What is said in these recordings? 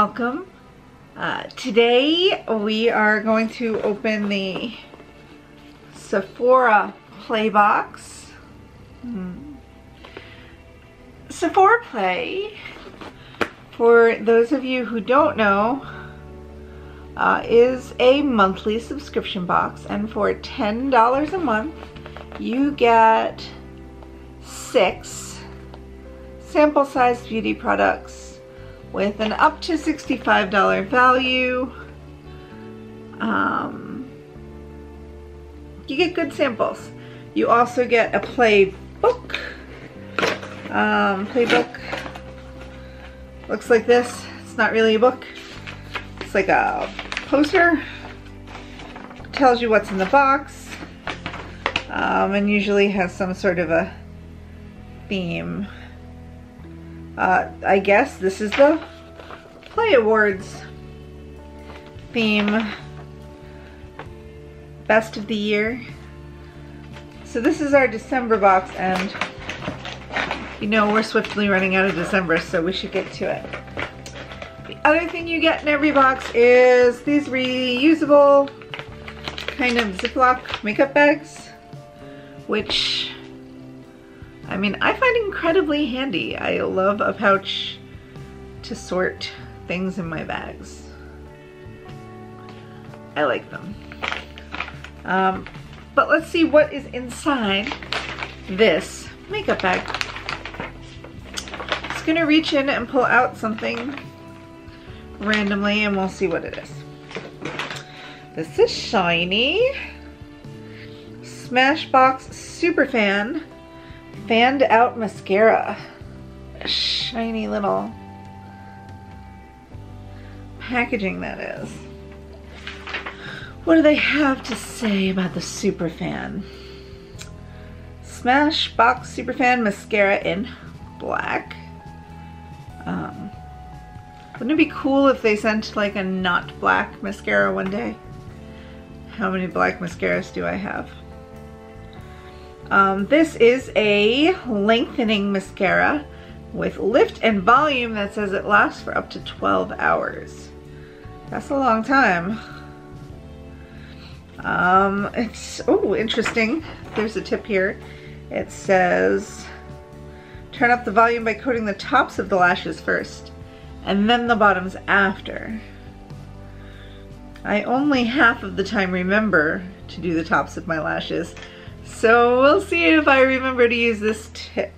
welcome. Today we are going to open the Sephora Play box. Sephora Play, for those of you who don't know, is a monthly subscription box, and for $10 a month you get 6 sample-sized beauty products with an up to $65 value. You get good samples. You also get a playbook. Playbook looks like this. It's not really a book. It's like a poster. Tells you what's in the box, and usually has some sort of a theme. I guess this is the Play Awards theme. Best of the year. So this is our December box, and you know we're swiftly running out of December, so we should get to it. The other thing you get in every box is these reusable kind of Ziploc makeup bags, which I mean, I find incredibly handy. I love a pouch to sort things in my bags. I like them. But let's see what is inside this makeup bag. Just gonna reach in and pull out something randomly and we'll see what it is. This is shiny. Smashbox Superfan Fanned Out Mascara. Shiny little packaging that is. What do they have to say about the Superfan? Smashbox Superfan Mascara in black. Wouldn't it be cool if they sent like a not black mascara one day? How many black mascaras do I have? This is a lengthening mascara with lift and volume that says it lasts for up to 12 hours. That's a long time. It's, oh, interesting. There's a tip here. It says, turn up the volume by coating the tops of the lashes first, and then the bottoms after. I only half of the time remember to do the tops of my lashes, so we'll see if I remember to use this tip.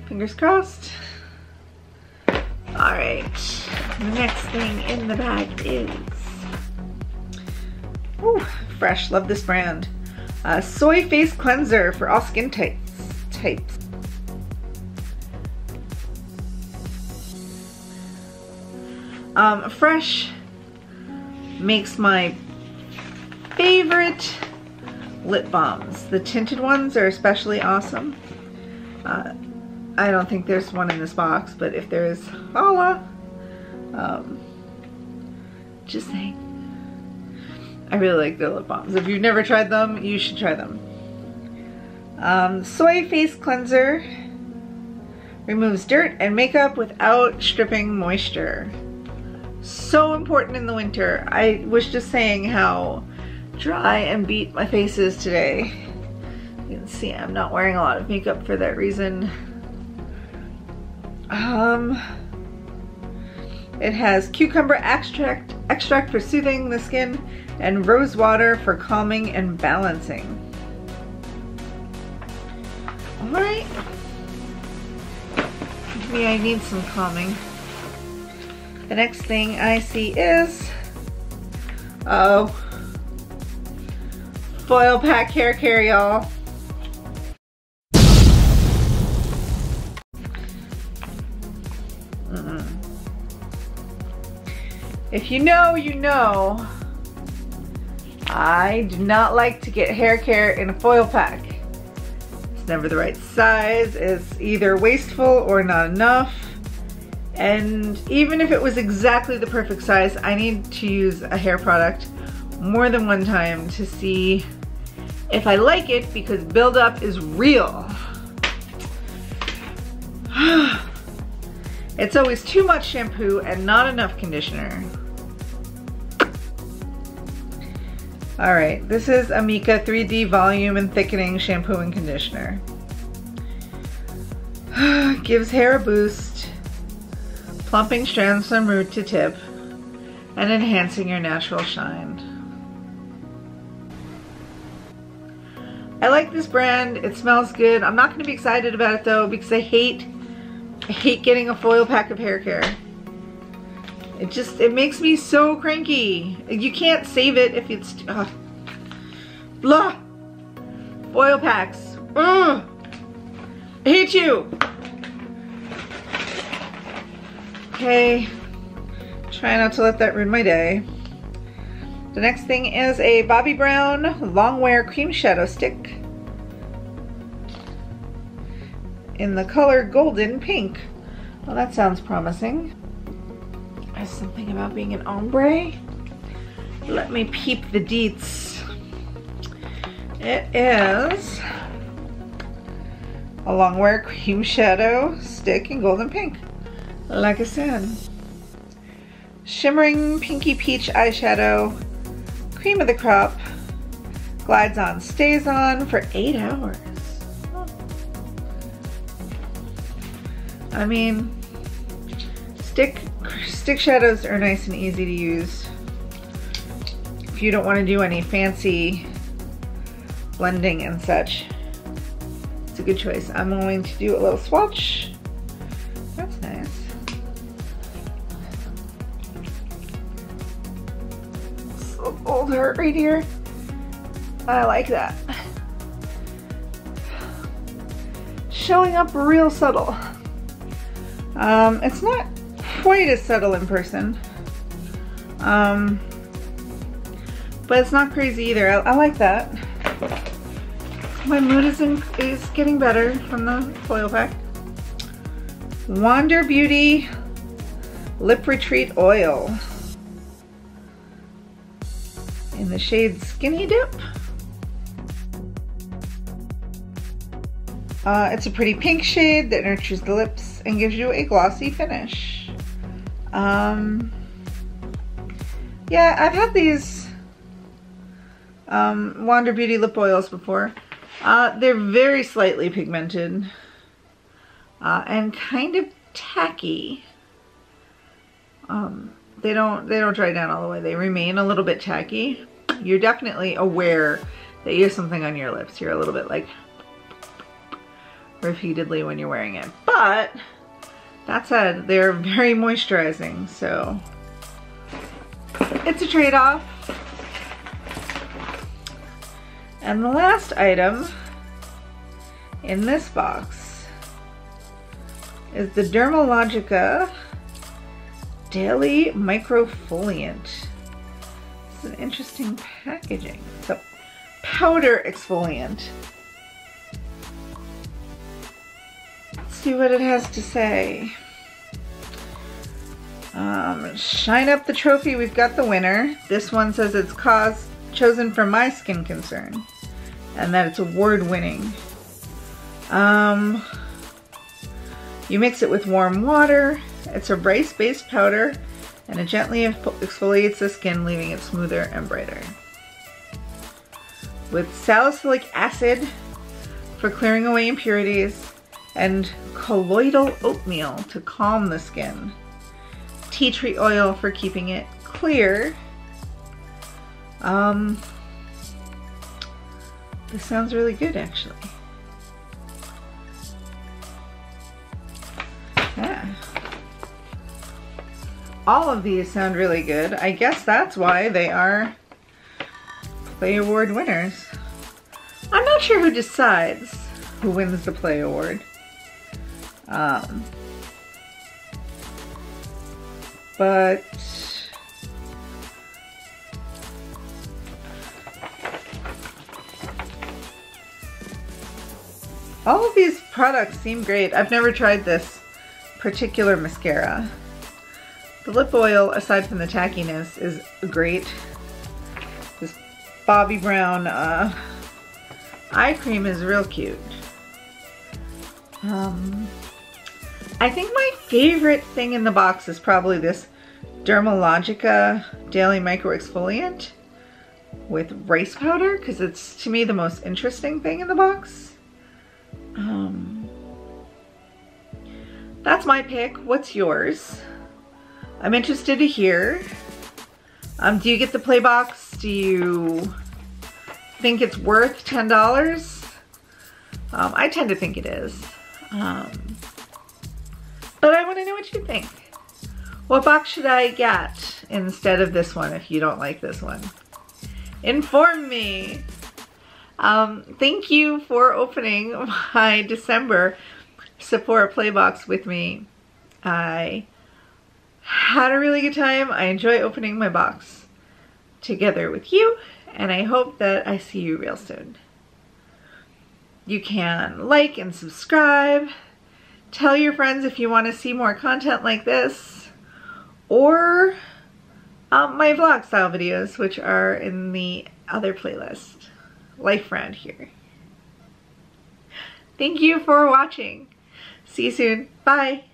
Fingers crossed. Alright, the next thing in the bag is, ooh, fresh, love this brand. Soy Face Cleanser for all skin types. Fresh makes my favorite lip balms. The tinted ones are especially awesome. I don't think there's one in this box, but if there is, holla. Just saying. I really like their lip balms. If you've never tried them, you should try them. Soy Face Cleanser removes dirt and makeup without stripping moisture. So important in the winter. I was just saying how dry and beat my face is today. You can see I'm not wearing a lot of makeup for that reason. It has cucumber extract for soothing the skin and rose water for calming and balancing. Alright. Maybe I need some calming. The next thing I see is, oh, foil pack hair care, y'all. If you know, you know. I do not like to get hair care in a foil pack. It's never the right size. It's either wasteful or not enough. And even if it was exactly the perfect size, I need to use a hair product more than one time to see if I like it, because buildup is real. It's always too much shampoo and not enough conditioner. Alright, this is a Mica 3D Volume and Thickening Shampoo and Conditioner. Gives hair a boost, plumping strands from root to tip, and enhancing your natural shine. I like this brand. It smells good. I'm not going to be excited about it though because I hate getting a foil pack of hair care. It makes me so cranky. You can't save it if it's blah. Foil packs. Ugh. I hate you. Okay. Try not to let that ruin my day. The next thing is a Bobbi Brown Long Wear Cream Shadow Stick in the color Golden Pink. Well, that sounds promising. There's something about being an ombre. Let me peep the deets. It is a Long Wear Cream Shadow Stick in Golden Pink. Like I said. Shimmering Pinky Peach Eyeshadow. Cream of the crop, glides on, stays on for 8 hours. I mean, stick shadows are nice and easy to use. If you don't want to do any fancy blending and such, it's a good choice. I'm going to do a little swatch. That's nice. Old heart right here. I like that. Showing up real subtle. It's not quite as subtle in person. But it's not crazy either. I like that. My mood is getting better from the foil pack. Wander Beauty Lip Retreat Oil. In the shade Skinny Dip. It's a pretty pink shade that nurtures the lips and gives you a glossy finish. Yeah, I've had these Wander Beauty lip oils before. They're very slightly pigmented and kind of tacky. They don't dry down all the way. They remain a little bit tacky. You're definitely aware that you have something on your lips. You're a little bit like repeatedly when you're wearing it. But that said, they're very moisturizing, so it's a trade-off. And the last item in this box is the Dermalogica Daily Microfoliant. It's an interesting packaging. It's a powder exfoliant. Let's see what it has to say. Shine up the trophy. We've got the winner. This one says it's chosen for my skin concern and that it's award-winning. You mix it with warm water. It's a rice-based powder and it gently exfoliates the skin, leaving it smoother and brighter. With salicylic acid for clearing away impurities and colloidal oatmeal to calm the skin. Tea tree oil for keeping it clear. This sounds really good, actually. Yeah. All of these sound really good. I guess that's why they are Play Award winners. I'm not sure who decides who wins the Play Award. But all of these products seem great. I've never tried this particular mascara. The lip oil, aside from the tackiness, is great. This Bobbi Brown eye cream is real cute. I think my favorite thing in the box is probably this Dermalogica Daily Micro Exfoliant with rice powder, because it's, to me, the most interesting thing in the box. That's my pick. What's yours? I'm interested to hear. Do you get the play box? Do you think it's worth $10? I tend to think it is. But I want to know what you think. What box should I get instead of this one if you don't like this one? Inform me. Thank you for opening my December Sephora play box with me. I had a really good time. I enjoy opening my box together with you, and I hope that I see you real soon. You can like and subscribe. Tell your friends if you want to see more content like this, or my vlog style videos, which are in the other playlist, Life Around Here. Thank you for watching. See you soon. Bye.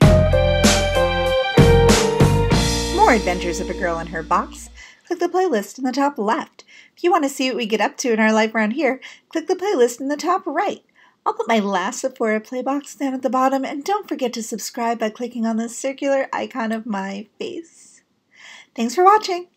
More adventures of a girl and her box. Click the playlist in the top left. If you want to see what we get up to in our life around here, click the playlist in the top right. I'll put my last Sephora play box down at the bottom, and don't forget to subscribe by clicking on the circular icon of my face. Thanks for watching.